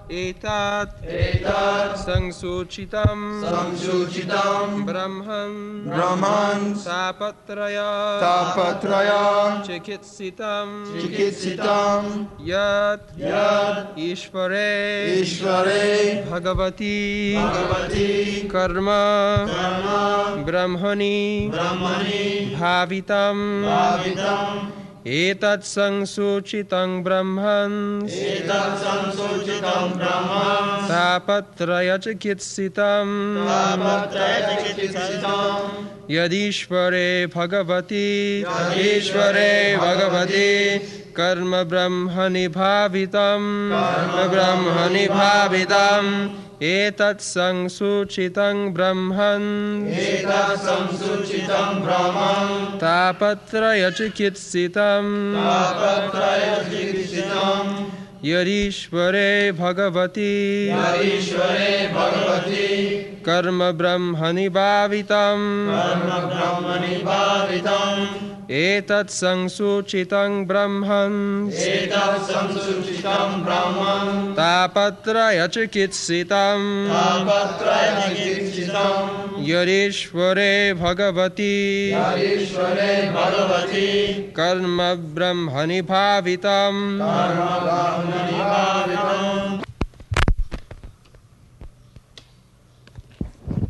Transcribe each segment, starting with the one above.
Etat Sangsuchitam Brahman Tapatraya Chikitsitam Yat Ishvare Bhagavati Karma Brahmani Bhavitam Etat Sangsuchitam Brahman Tapatraya Chikitsitam Yadishvare Bhagavati Karma Brahmani Bhavitam Etat Sangsuchitam Brahman Tapatraya Chikitsitam Yadishvare Bhagavati Karma Brahmani Bhavitam Etat Sangsuchitam Brahman Tapatraya Chikitsitam Yadishvare Bhagavati Karma Brahmani Bhavitam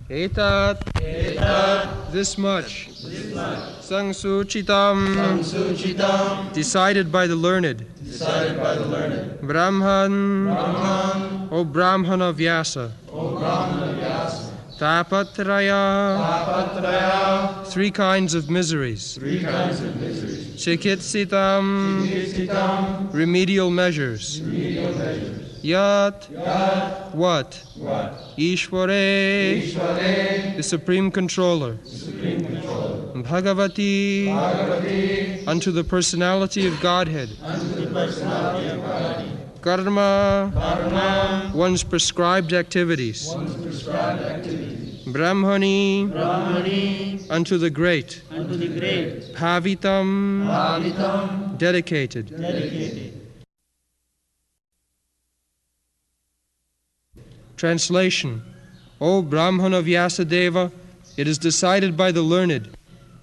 Etat this much Sangsuchitam decided by the learned Brahman O Brahmana Vyasa Tapatraya three kinds of miseries Chikitsitam remedial measures Yat what Ishvare the Supreme Controller Bhagavati unto the Personality of Godhead Karma one's prescribed activities Brahmani unto the great Bhavitam dedicated Translation O Brahmana Vyasadeva, it is decided by the learned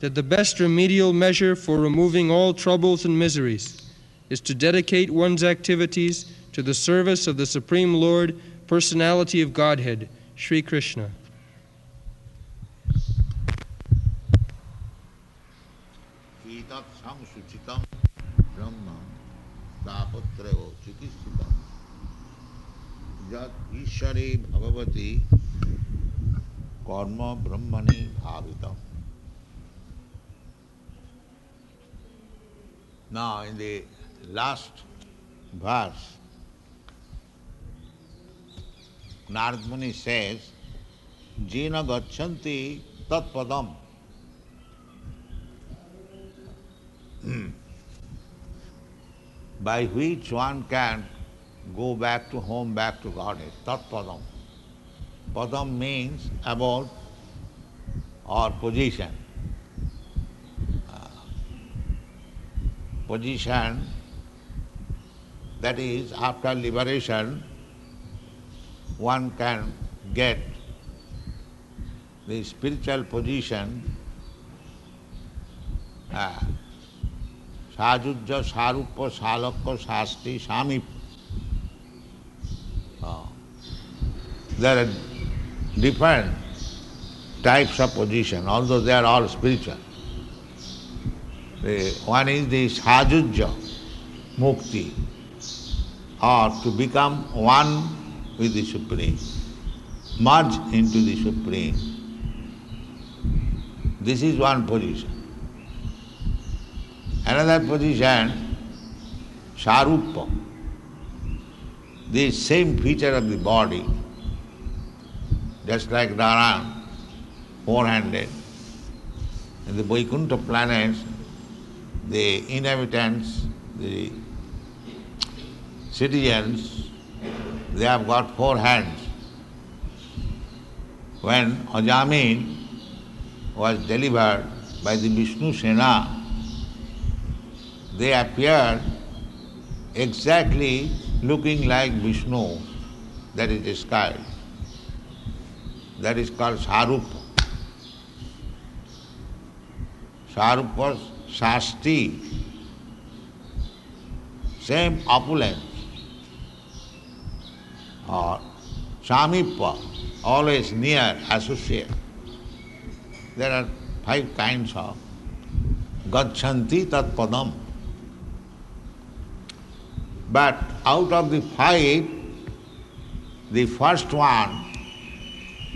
that the best remedial measure for removing all troubles and miseries is to dedicate one's activities to the service of the Supreme Lord, Personality of Godhead, Sri Krishna. Etat samsuchitam brahma tapatrayo chikitsitam yat ishare bhagavati karma brahmani bhavitam. Now in the last verse, Narad Muni says, Jena gachanti tat padam. By which one can go back to home, back to Godhead. Tat padam. Padam means about or position. Position, that is, after liberation, one can get the spiritual position, Sajujja, Saruppa, Salakka, Sasti, Samip. There are different types of position, although they are all spiritual. One is the Sajujja, Mukti, or to become one with the Supreme, merge into the Supreme. This is one position. Another position, Sarupa, the same feature of the body, just like Dharan, four-handed. In the Vaikuntha planets, the inhabitants, the citizens, they have got four hands. When Ajamin was delivered by the Vishnu Sena, they appeared exactly looking like Vishnu that is described. That is called Sarupa. Sarupa, Shasti, same opulence. Or Samipa, always near, associate. There are 5 kinds of Gachanti Tat Padam. But out of the 5, the first one,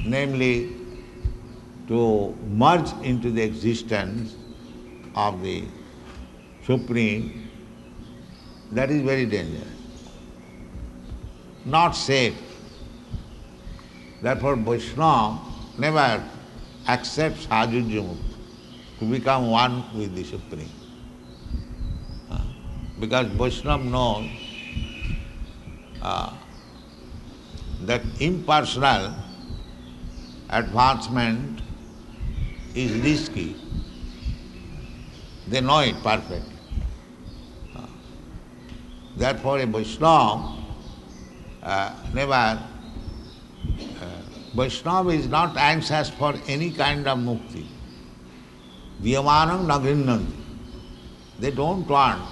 namely to merge into the existence of the Supreme, that is very dangerous. Not safe. Therefore Vaishnava never accepts Sajujya Mukti, to become one with the Supreme. Because Vaishnava knows that impersonal advancement is risky. They know it perfectly. Therefore a Vaishnava Vaishnava is not anxious for any kind of mukti. Viyamanam nagrinnanti. They don't want,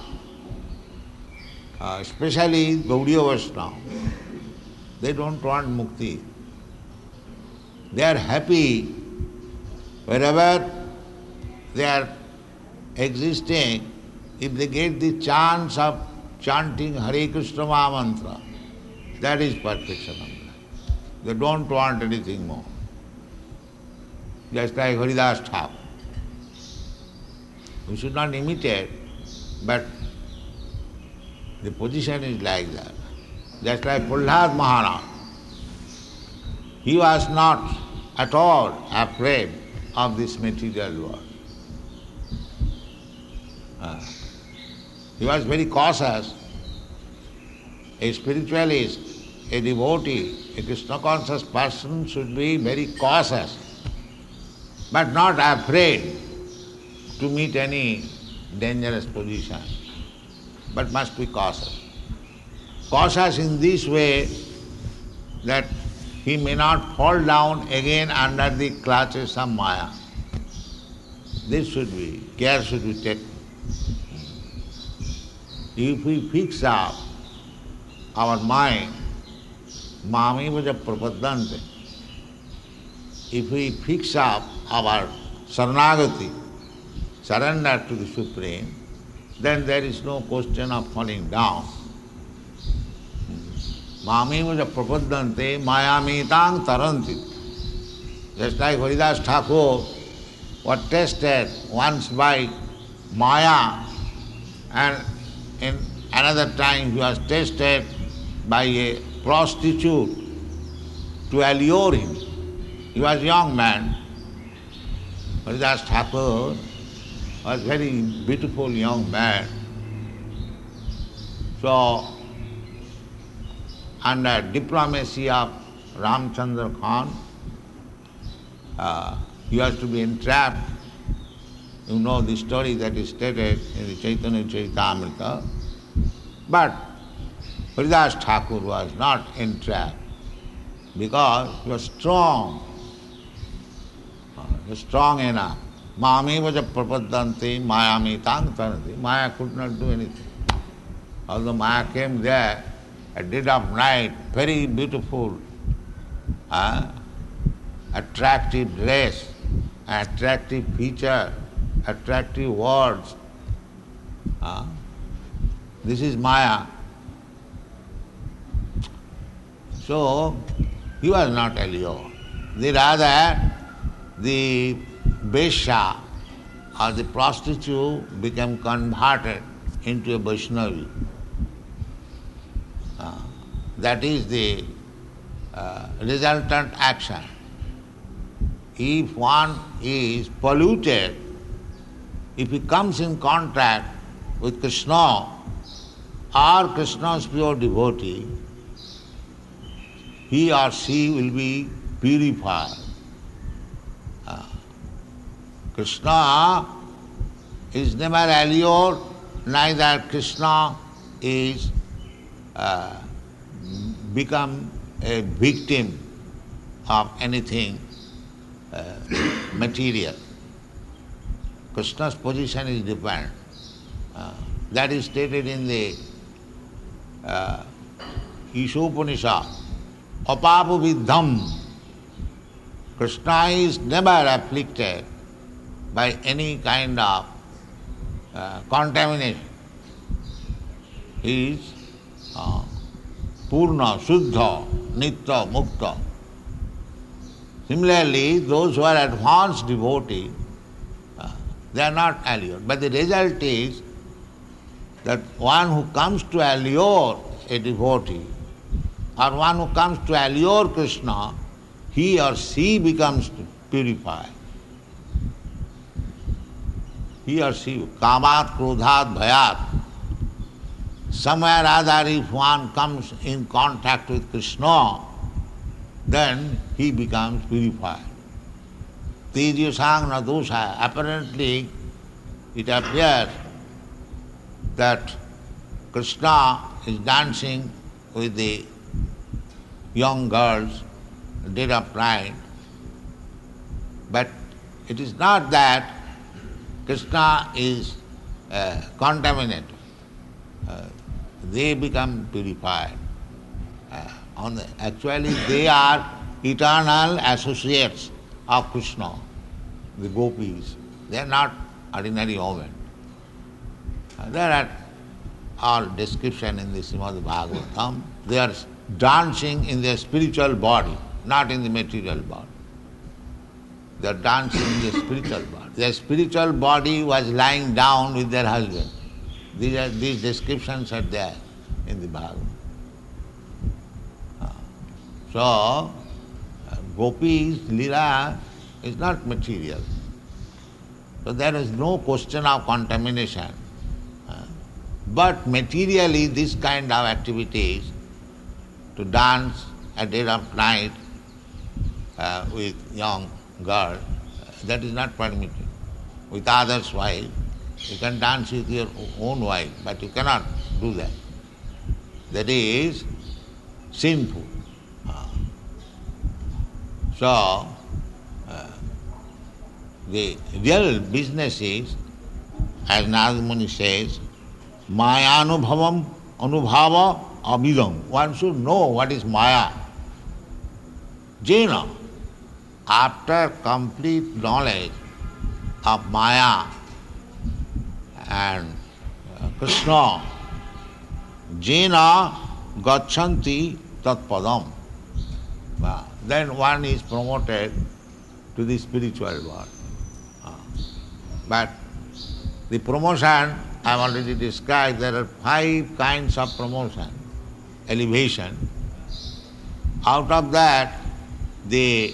especially Gaudiya Vaishnava, they don't want mukti. They are happy wherever they are existing, if they get the chance of chanting Hare Krishna Mahamantra, that is perfection of life. They don't want anything more. Just like Haridas Thakur. We should not imitate, but the position is like that. Just like Prahlad Maharaj. He was not at all afraid of this material world. He was very cautious. A spiritualist, a devotee, a Krishna conscious person should be very cautious, but not afraid to meet any dangerous position, but must be cautious. Cautious in this way that he may not fall down again under the clutches of Maya. This should be, care should be taken. If we fix up our mind, Mami vaja prapadante, if we fix up our saranagati, surrender to the Supreme, then there is no question of falling down. Mami vaja prapadante mayamitāṃ taranti. Just like Haridas Thakur was tested once by Maya, and in another time he was tested by a prostitute to allure him. He was a young man. Haridas Thakur was a very beautiful young man. So, under diplomacy of Ramchandra Khan, he was to be entrapped. You know the story that is stated in the Chaitanya Charitamrita. But Haridas Thakur was not entrapped because he was strong. He was strong enough. Mami vaja prapadante mayamitāṃ taranti. Maya could not do anything. Although Maya came there at dead of night, very beautiful, attractive dress, attractive feature, attractive words. This is Maya. So, he was not allured. Rather, the Vesha or the prostitute became converted into a Vaishnavi. That is the resultant action. If one is polluted, if he comes in contact with Krishna or Krishna's pure devotee, he or she will be purified. Krishna is never allured, neither Krishna is become a victim of anything material. Krishna's position is different. That is stated in the Ishopanishad. Apapu vidham. Krishna is never afflicted by any kind of contamination. He is Purna, Shuddha, Nitya, Mukta. Similarly, those who are advanced devotees, they are not allured. But the result is that one who comes to allure a devotee, or one who comes to allure Krishna, he or she becomes purified. He or she, kamat, krodhat, bhayat. Somewhere or other, if one comes in contact with Krishna, then he becomes purified. Tejasang na dosha. Apparently, it appears that Krishna is dancing with the young girls, dead of night. But it is not that Krishna is contaminated. They become purified. Actually, they are eternal associates of Krishna, the gopis. They are not ordinary women. There are all description in the Srimad Bhagavatam. They are dancing in their spiritual body, not in the material body. They are dancing in their spiritual body. Their spiritual body was lying down with their husband. These descriptions are there in the Bhagavatam. So, Gopis, Lila is not material. So there is no question of contamination. But materially, this kind of activities, to dance at dead of night with young girl, that is not permitted. With others' wife, you can dance with your own wife, but you cannot do that. That is sinful. So, the real business is, as Narad Muni says, Maya anubhava abhidam. One should know what is Maya. Jena, after complete knowledge of Maya and Krishna, Jena gachanti tatpadam. Then one is promoted to the spiritual world. But the promotion I have already described. There are 5 kinds of promotion, elevation. Out of that, the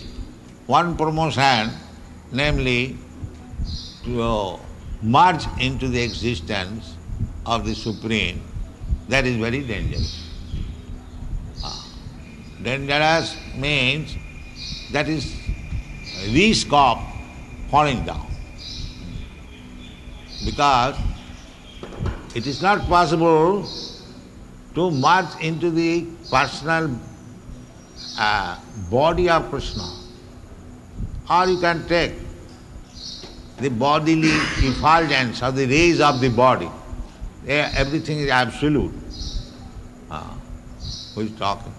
one promotion, namely to merge into the existence of the Supreme, that is very dangerous. Dangerous means that is risk of falling down. Because it is not possible to merge into the personal body of Krishna. Or you can take the bodily effulgence of the rays of the body. Everything is absolute. Who is talking?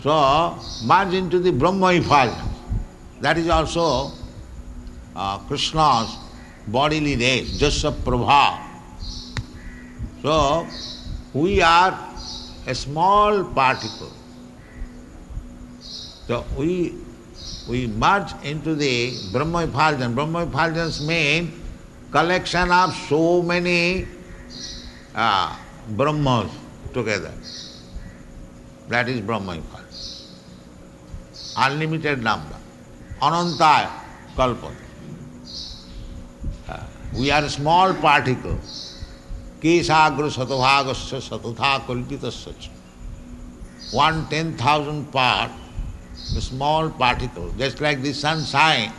So, merge into the Brahma effulgence. That is also Krishna's bodily rays, Jasya Prabha. So, we are a small particle. So, we merge into the Brahma effulgence. Brahma effulgence means collection of so many Brahmas together. That is Brahma effulgence. Unlimited number. Anantaya kalpata. We are a small particle. Kesagra satavagasya satatha kalpitasya. 1/10,000 part, a small particle, just like the sunshine.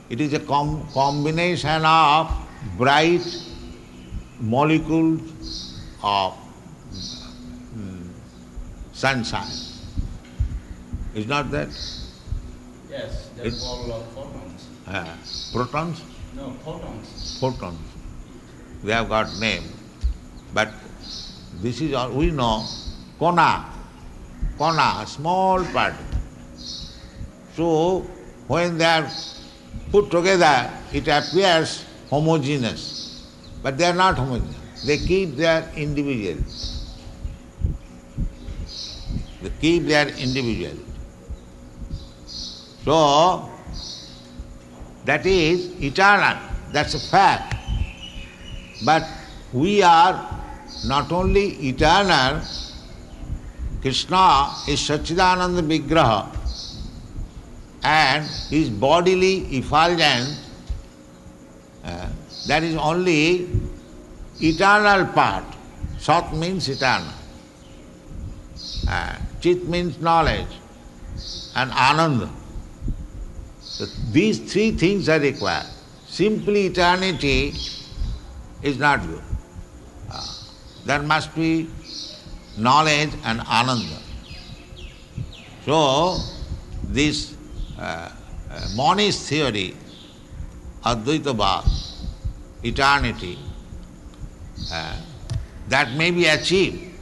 It is a combination of bright molecules of sunshine. Is not that? Yes, they're called photons. Protons? No, photons. Photons. They have got name. But this is all we know. Kona, small particle. So when they are put together, it appears homogeneous. But they are not homogeneous. They keep their individuality. They keep their individuality. So, that is eternal. That's a fact. But we are not only eternal, Krishna is Satchidananda Vigraha, and his bodily effulgence, that is only eternal part. Sat means eternal. Chit means knowledge, and Ananda. So these three things are required. Simply eternity is not good. There must be knowledge and Ananda. So this monist theory, Advaitavad, eternity, that may be achieved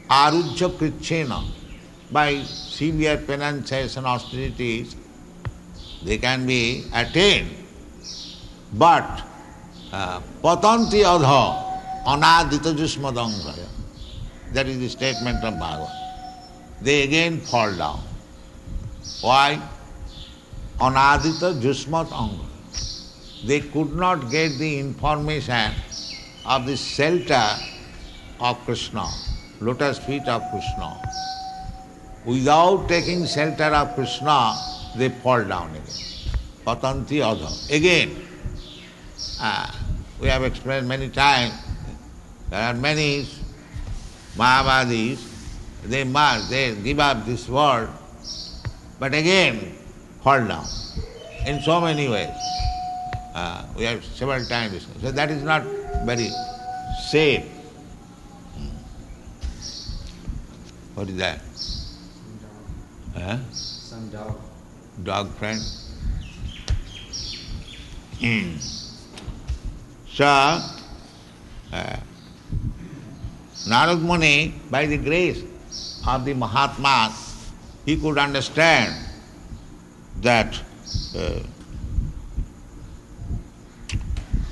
arujya krichena, by severe penances and austerities, they can be attained. But patanti adha anadita jusmadangaya, that is the statement of Bhagavad. They again fall down. Why? Anadita jusmat anga. They could not get the information of the shelter of Krishna, lotus feet of Krishna. Without taking shelter of Krishna, they fall down again. Patanti adha. Again, we have explained many times, there are many Mayavadis, they give up this world, but again fall down in so many ways. We have several times discussed. So that is not very safe. What is that? Some dog. Dog friend? So, Narad Muni, by the grace of the Mahatmas, he could understand that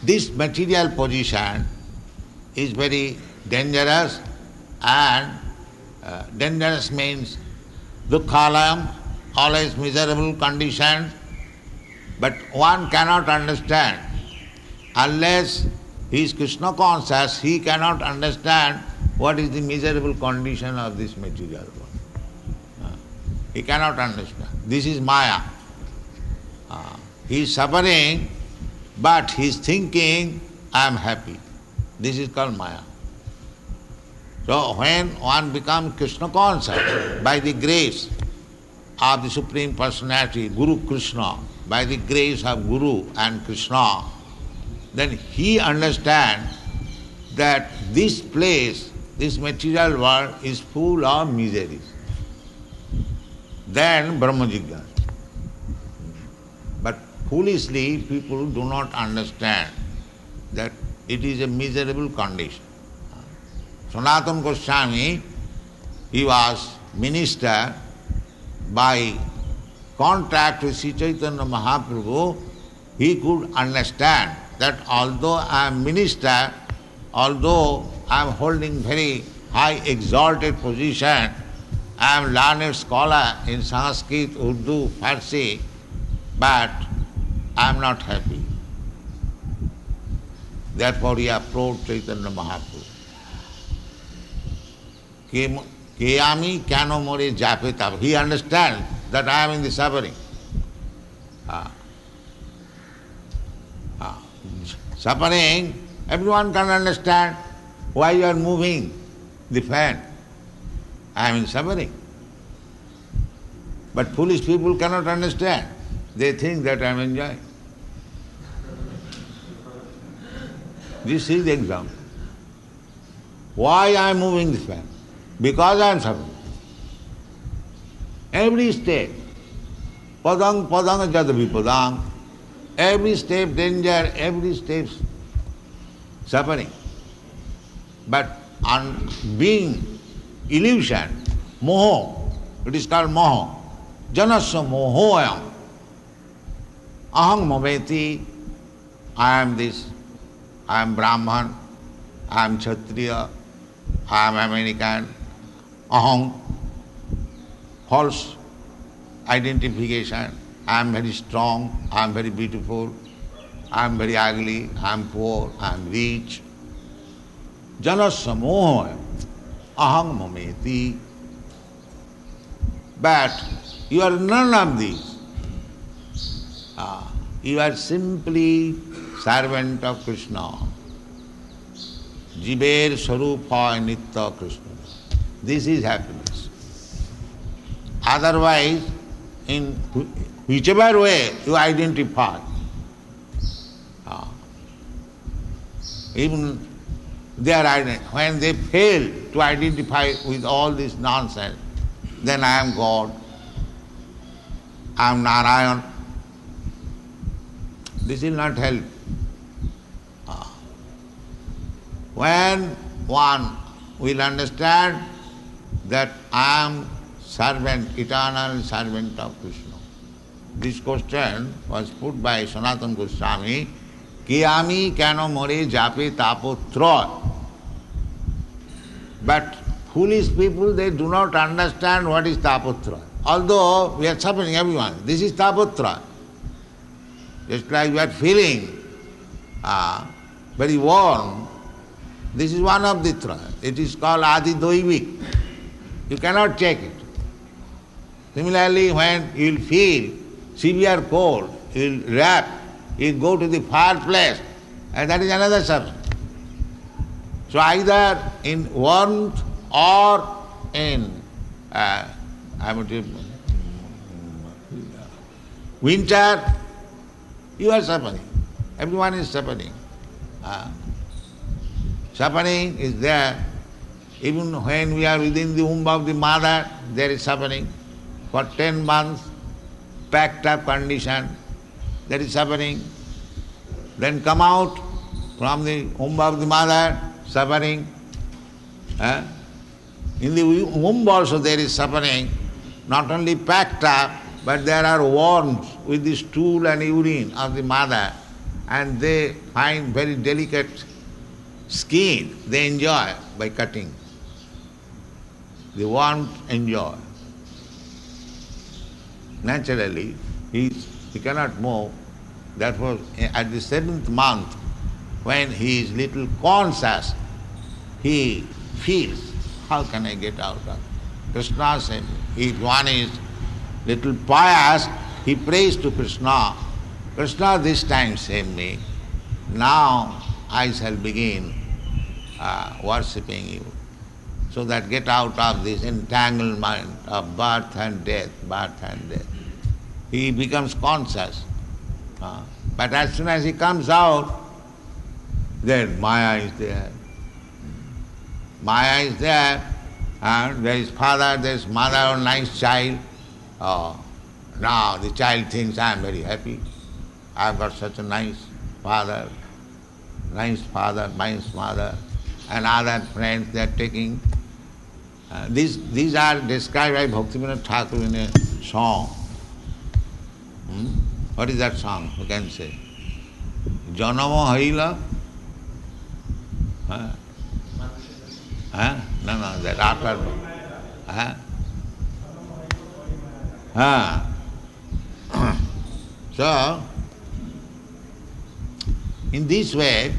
this material position is very dangerous, and dangerous means dukkhalayam, always miserable condition, but one cannot understand. Unless he is Krishna conscious, he cannot understand what is the miserable condition of this material world. He cannot understand. This is Maya. He is suffering, but he is thinking, I am happy. This is called Maya. So when one becomes Krishna conscious by the grace of the Supreme Personality, Guru Krishna, by the grace of Guru and Krishna, then he understands that this place, this material world is full of miseries. Then Brahma Jigyasa. But foolishly people do not understand that it is a miserable condition. Sanatana Goswami, he was minister by contract with Sri Chaitanya Mahaprabhu. He could understand that although I am minister, although I am holding very high exalted position, I am learned scholar in Sanskrit, Urdu, Farsi, but I am not happy. Therefore he approached Chaitanya Mahaprabhu. Keyami kano more japetab. He understands that I am in the suffering. Suffering, everyone can understand why you are moving the fan. I am in suffering. But foolish people cannot understand. They think that I am enjoying. This is the example. Why I am moving this fan? Because I am suffering. Every step, padang padang jada vipadang, every step danger, every step suffering. But on being illusion, moho, it is called moho. Janasya mohoyam. Aham mameti, I am this, I am Brahman, I am Kshatriya, I am American. Aham, false identification. I am very strong, I am very beautiful, I am very ugly, I am poor, I am rich. Janasya mohoyam. Aham mameti. But you are none of these. You are simply servant of Krishna. Jiver Sarupa Nitya Krishna. This is happiness. Otherwise, in whichever way you identify, even when they fail to identify with all this nonsense, then I am God, I am Narayan. This will not help. When one will understand that I am servant, eternal servant of Krishna. This question was put by Sanatana Goswami, Ki ami keno more jape tapotroy. But foolish people, they do not understand what is tapotroy. Although we are suffering, everyone, this is tapotroy. Just like we are feeling very warm, this is one of the troy. It is called adi doivik. You cannot check it. Similarly, when you will feel severe cold, you will wrap, you will go to the fireplace, and that is another suffering. So either in warmth or in winter, you are suffering. Everyone is suffering. Suffering is there. Even when we are within the womb of the mother, there is suffering. For 10 months, packed up condition, there is suffering. Then come out from the womb of the mother, suffering. In the womb also there is suffering. Not only packed up, but there are worms with the stool and urine of the mother, and they find very delicate skin. They enjoy by cutting. The worms enjoy. Naturally, he cannot move. Therefore, at the 7th month, when he is little conscious, he feels, how can I get out of it? Krishna said, if one is little pious, he prays to Krishna. Krishna, this time save me. Now I shall begin worshipping you. So that get out of this entanglement of birth and death, birth and death. He becomes conscious. But as soon as he comes out, then Maya is there. Maya is there, and there is father, there is mother, or nice child. Now the child thinks, I am very happy. I have got such a nice father, nice mother, and other friends they are taking. These are described by Bhaktivinoda Thakur in a song. What is that song? You can say. Janama Haila? No, that after. So, in this way,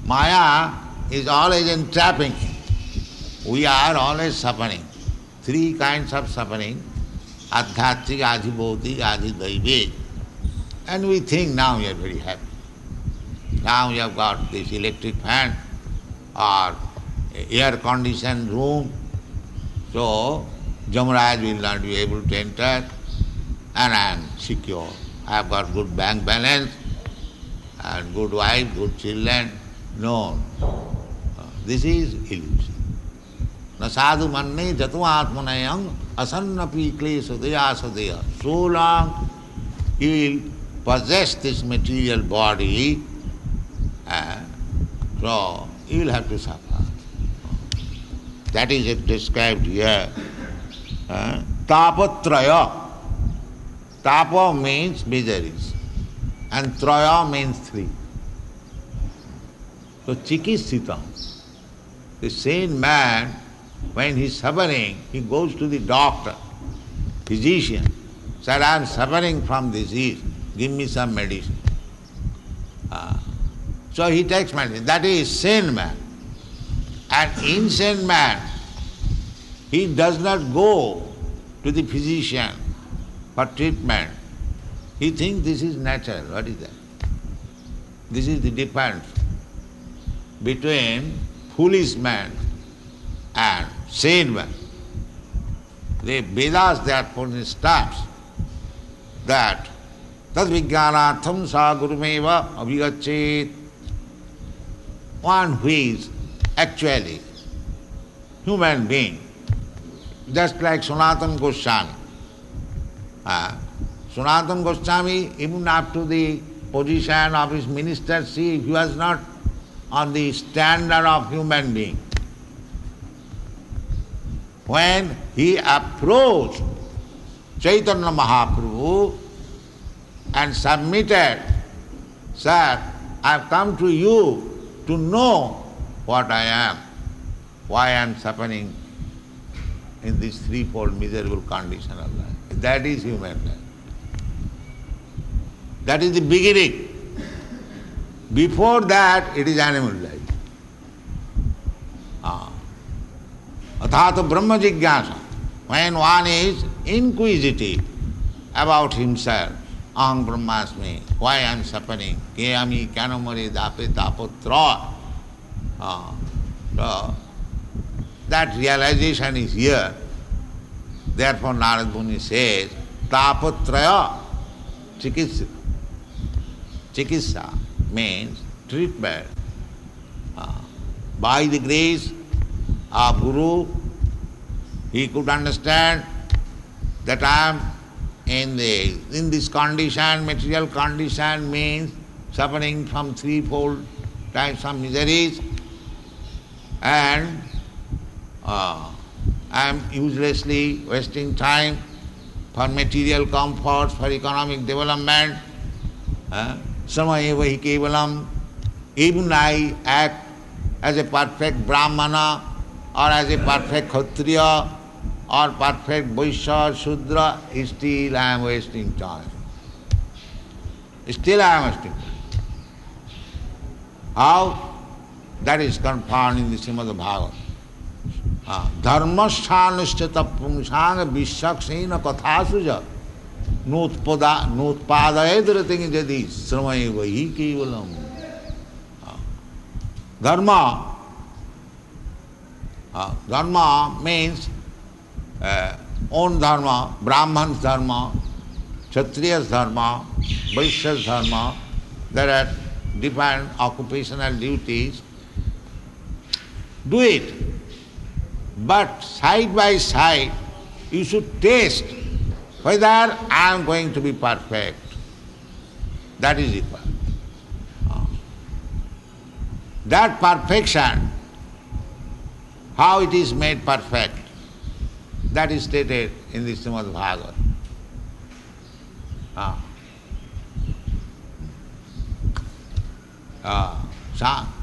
Maya is always entrapping. We are always suffering. 3 kinds of suffering. Adhyatmik, adhibhautik, adhidaivik. And we think now we are very happy. Now we have got this electric fan or air-conditioned room. So, Jamaraj will not be able to enter, and I am secure. I have got good bank balance, and good wife, good children. No. This is illusion. Na sadhu manne jatu atmanayam asannapi klesodaya sadaya. So long you will possess this material body, so you will have to suffer. That is described here. Tapatraya. Tapa means miseries, and traya means three. So chikitsita, the sane man, when he is suffering, he goes to the doctor, physician, said, I am suffering from disease, give me some medicine. So he takes medicine. That is sane man. An insane man, he does not go to the physician for treatment. He thinks this is natural. What is that? This is the difference between foolish man and sane man. The Vedas therefore starts that tad vijnanatham sa gurumeva abhigachet. One who is actually human being, just like Sanatana Goswami. Sanatana Goswami, even up to the position of his ministership, he was not on the standard of human being. When he approached Chaitanya Mahaprabhu and submitted, said, I have come to you to know what I am, why I am suffering in this threefold miserable condition of life. That is human life. That is the beginning. Before that, it is animal life. Athata Brahma Jigyasa. When one is inquisitive about himself, Aham Brahmasmi, why I am suffering, Kayami Kanamari Dape Tapotra. So, that realization is here. Therefore Narad Muni says, Tapatraya Chikitsa. Chikitsa means treatment. By the grace of Guru, he could understand that I am in this condition, material condition means suffering from threefold types of miseries, and I am uselessly wasting time for material comforts, for economic development. Samayeva hi kevalam. Even I act as a perfect Brahmana or as a perfect Kshatriya or perfect Vaishya, Shudra, still I am wasting time. Still I am wasting time. How? That is confirmed in the Srimad Bhagavatam. Dharmasthānuśthita pungsāṅa vishyaksena kathāsuja notpadayedarating jadi sramayeva hi kevalam. Dharma means own dharma, Brahman's dharma, Kshatriya's dharma, Vaishya's dharma. There are different occupational duties. Do it. But side by side, you should taste whether I am going to be perfect. That is it. That perfection, how it is made perfect, that is stated in the Srimad Bhagavatam.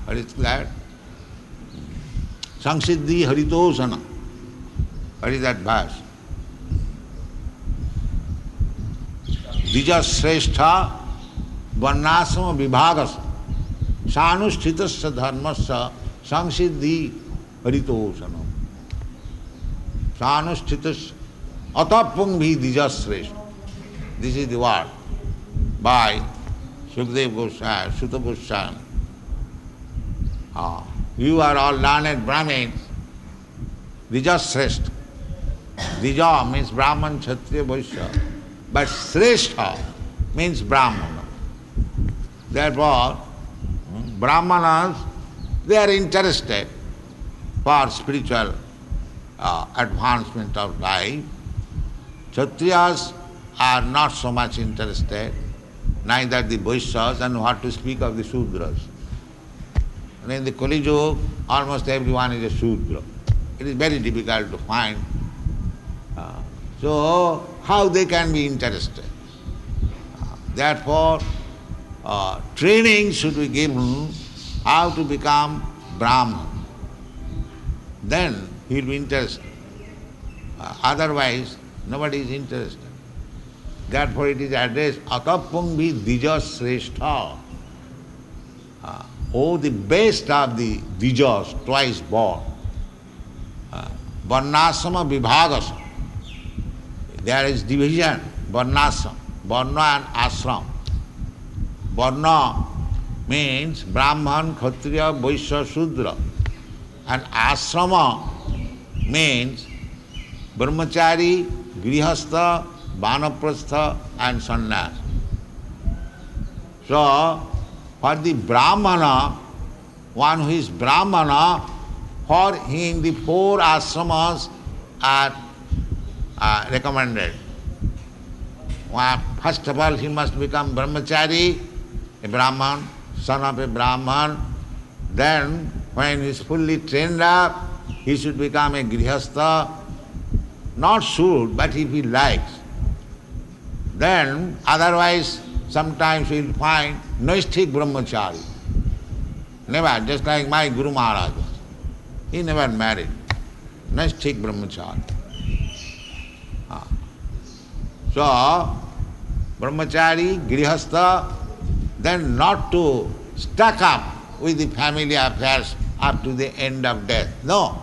What is that? Samsiddhi haritosana. What is that verse? Dija srestha varnasama vibhagasa sanushthitasya dharmasya samsiddhi haritosana. Sanushthitasya atapunghi dija srestha. This is the word by Sukadeva Goswami, Sutta Goswami. You are all learned Brahmins. Dija Srestha. Dija means Brahman, Kshatriya, Vaishya. But Srestha means Brahmana. Therefore, Brahmanas, they are interested for spiritual advancement of life. Kshatriyas are not so much interested, neither the Vaishyas, and what to speak of the Sudras. And in the Kali Yuga, almost everyone is a Sudra. It is very difficult to find. So, how they can be interested? Therefore, training should be given how to become Brahman. Then he will be interested. Otherwise, nobody is interested. Therefore it is addressed, Atapungvi Dijas Srestha. Oh, the best of the Dijas, twice born. Varnasama Vibhagasam. There is division, Varnasam, Varna and Ashram. Varna means Brahman, Kshatriya, Vaishya, Shudra. And Ashrama means Brahmachari, Grihastha, Vanaprastha and Sannyas. So, for the Brahmana, one who is Brahmana, for him the four ashramas are recommended. First of all, he must become Brahmachari, a Brahman, son of a Brahman. Then, when he is fully trained up, he should become a Grihastha. Not should, but if he likes. Then, otherwise, sometimes we will find Naisthik Brahmachari. Never, just like my Guru Maharaj. He never married. Naisthik Brahmachari. So, Brahmachari, Grihastha, then not to stuck up with the family affairs up to the end of death. No.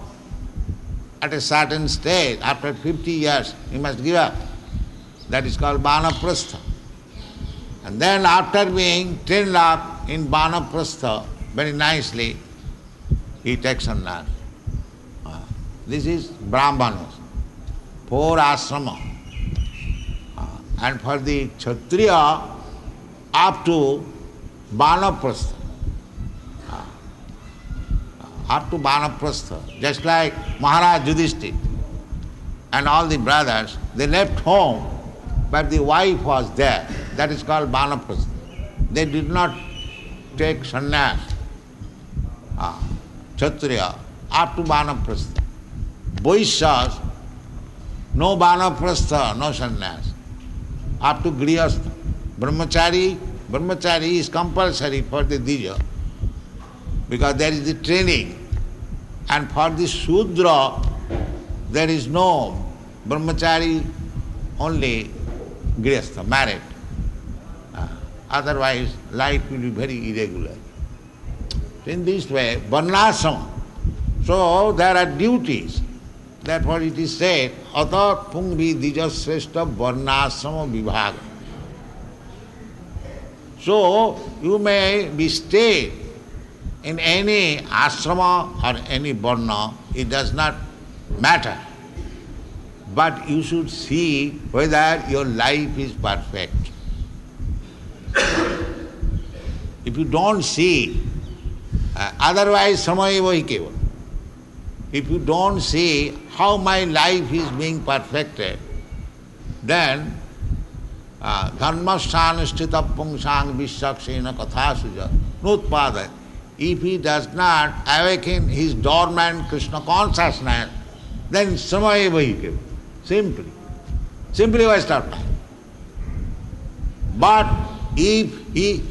At a certain stage, after 50 years, he must give up. That is called Vanaprastha. And then after being trained up in Vanaprastha very nicely, he takes sannyas. This is Brahmanas, four ashrama. And for the Kshatriya, up to Vanaprastha. Up to Vanaprastha. Just like Maharaj Yudhishthira and all the brothers, they left home, but the wife was there. That is called Vanaprastha. They did not take sannyas. Kshatriya, up to Vanaprastha. Vaishyas, no Vanaprastha, no sannyas. Up to Grihastha. Brahmachari is compulsory for the Dija, because there is the training. And for the Shudra, there is no Brahmachari, only Grihastha, married. Otherwise, life will be very irregular. In this way, Varnasam. So, there are duties. Therefore it is said, Atat Pungvi Dijas Srestha Varnasama Vibhaga. So, you may be stayed in any ashrama or any varna, it does not matter. But you should see whether your life is perfect. If you don't see, otherwise samayeva hi keval. If you don't see how my life is being perfected, then dharmasthana pungsang vishaksena kathasuja nutpada. If he does not awaken his dormant Krishna consciousness, then samayeva hi keval. Simply waste of time. But if he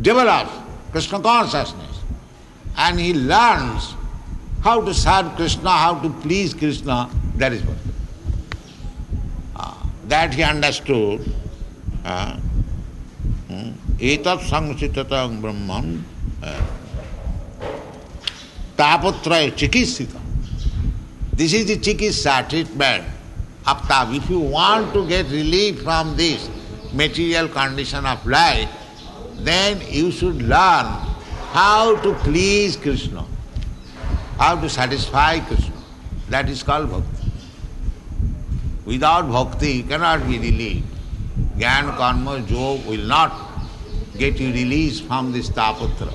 develops Krishna consciousness and he learns how to serve Krishna, how to please Krishna, that is what. That he understood. Etat samsitatang brahman tapatraya chikissita. This is the chikissa treatment of tap. If you want to get relief from this material condition of life, then you should learn how to please Krishna, how to satisfy Krishna. That is called bhakti. Without bhakti, you cannot be relieved. Jnana, karma, yoga will not get you released from this tapatra.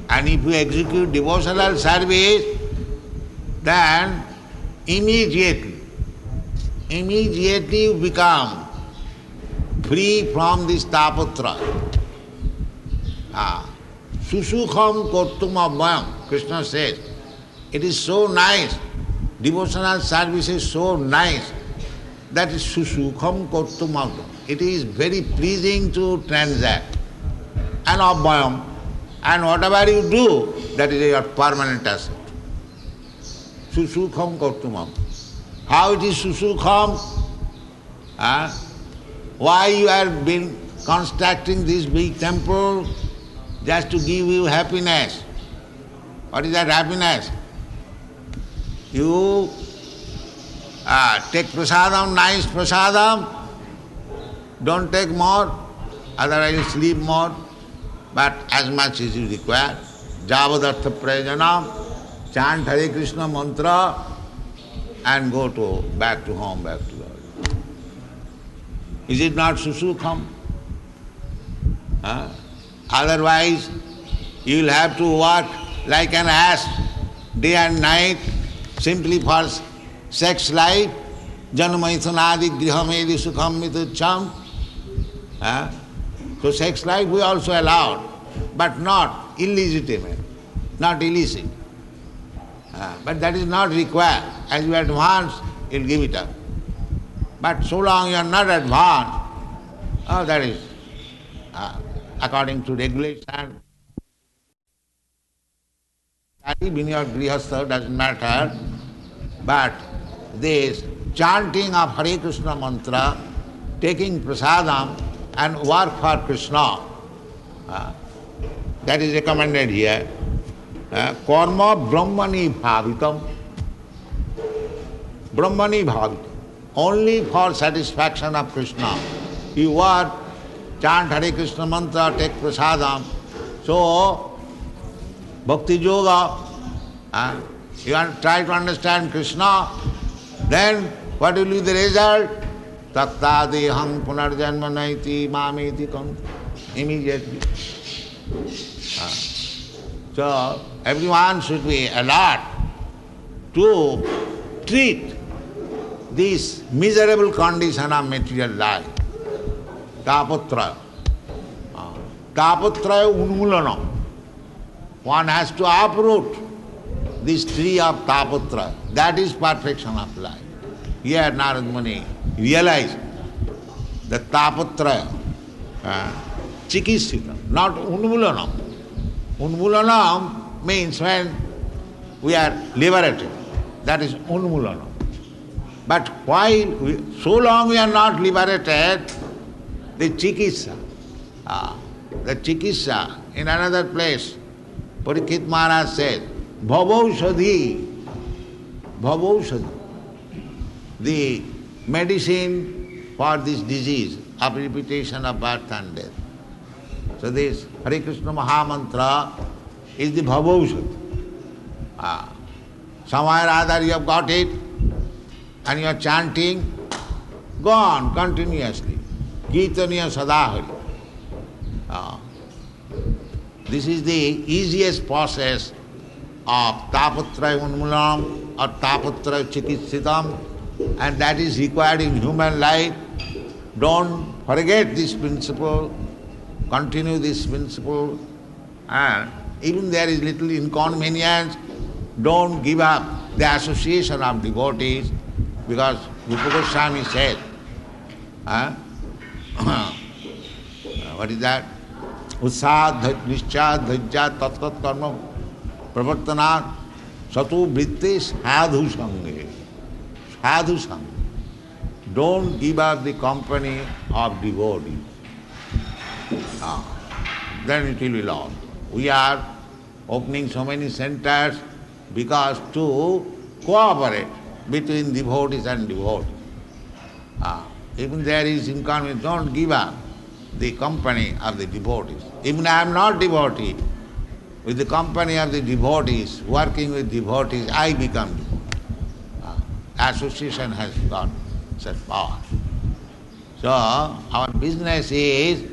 And if you execute devotional service, then immediately you become free from this tapatra. Susukham kortum abhyam, Krishna says. It is so nice, devotional service is so nice, that is susukham kortum abhyam. It is very pleasing to transact. And abhyam, and whatever you do, that is your permanent asset. Susukham kortum abhyam. How it is susukham? Why you have been constructing this big temple? Just to give you happiness. What is that happiness? You take prasadam, nice prasadam, don't take more, otherwise you sleep more, but as much as you require. Javadartha prajanam, chant Hare Krishna mantra, and go back to home, back to God. Is it not susukham? Otherwise, you will have to work like an ass day and night simply for sex life. Janmaithanadi grihamedi sukham mitucham. So sex life we also allowed, but not illegitimate, not illicit. But that is not required. As you advance, you'll give it up. But so long you are not advanced, that is according to regulation. Even your grihastha doesn't matter, but this chanting of Hare Krishna mantra, taking prasadam and work for Krishna, that is recommended here. Karma brahmani bhavitam. Brahmani bhavitam. Only for satisfaction of Krishna. You work, chant Hare Krishna mantra, take prasadam. So, bhakti yoga, you want to try to understand Krishna, then what will be the result? Tatta deham punarjanma naiti mameti kam. Immediately. So, everyone should be alert to treat this miserable condition of material life. Tapatraya. Tapatraya unmulana. One has to uproot this tree of tapatraya. That is perfection of life. Here Narad Muni realized that tapatraya, chikisita, not unmulanam. Unmulanam means when we are liberated. That is unmulanam. But while so long we are not liberated, the chikitsa in another place, Parikshit Maharaj said, Bhavaushadhi, the medicine for this disease of repetition of birth and death. So this Hare Krishna Mahamantra is the Bhavaushadhi. Somewhere or other you have got it, and you are chanting, go on continuously. Kirtaniya sadahari. This is the easiest process of tapatraya unmulam or tapatraya chikitsitam, and that is required in human life. Don't forget this principle, continue this principle, and even there is little inconvenience, don't give up the association of devotees, because Rupa Goswami said, what is that? Utsad nishcha dhajja tat karma pravartanat satu vritte sadhu sange. Sadhu sange. Don't give up the company of devotees. Then it will be lost. We are opening so many centers because to cooperate between devotees and devotees. Even there is inconvenience, don't give up the company of the devotees. Even I am not devotee, with the company of the devotees, working with devotees, I become devotee. Association has got such power. So, our business is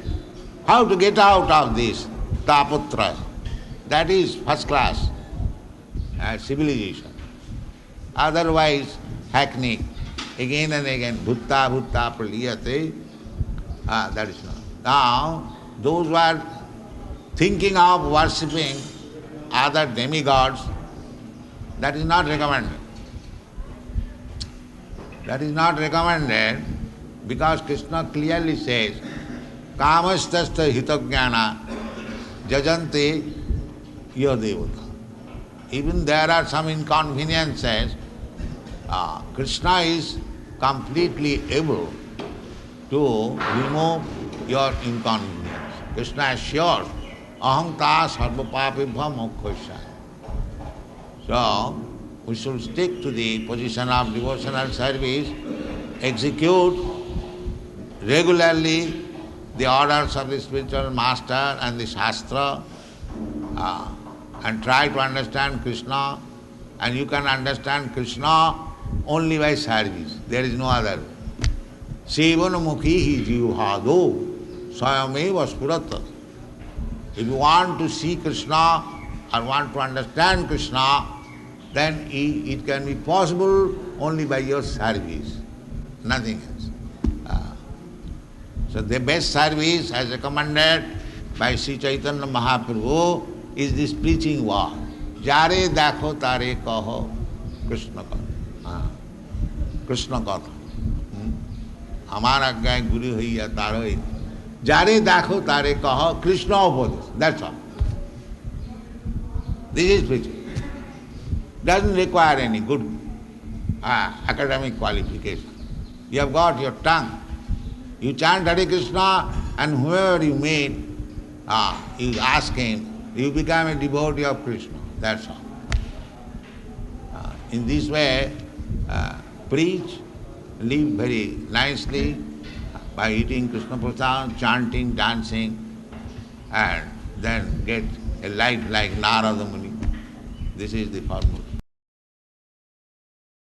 how to get out of this tapatraya. That is first class civilization. Otherwise, hackney, again and again, bhutta bhutta praliyate, that is not. Now, those who are thinking of worshipping other demigods, that is not recommended. That is not recommended because Krishna clearly says, Kamastasya hitajnana jajante yadevata. Even there are some inconveniences, Krishna is completely able to remove your inconvenience. Krishna assures, aham ta sarva papibha mokkhasya. So, we should stick to the position of devotional service, execute regularly the orders of the spiritual master and the Shastra, and try to understand Krishna. And you can understand Krishna only by service. There is no other. Sevanamukhi jivhado swayameva spurata. If you want to see Krishna or want to understand Krishna, then it can be possible only by your service, nothing else. So the best service as recommended by Sri Chaitanya Mahaprabhu is this preaching word. Jare dakho tare kaho Krishna katha. Krishna katha. Amar agyay guru hoiya taro hoiya. Jare dakho tare kaho Krishna upadesh. That's all. This is preaching. Doesn't require any good academic qualification. You have got your tongue. You chant Hare Krishna and whoever you meet, you ask him, you become a devotee of Krishna. That's all. In this way, preach, live very nicely by eating Krishna Prasad, chanting, dancing, and then get a life like Narada Muni. This is the formula.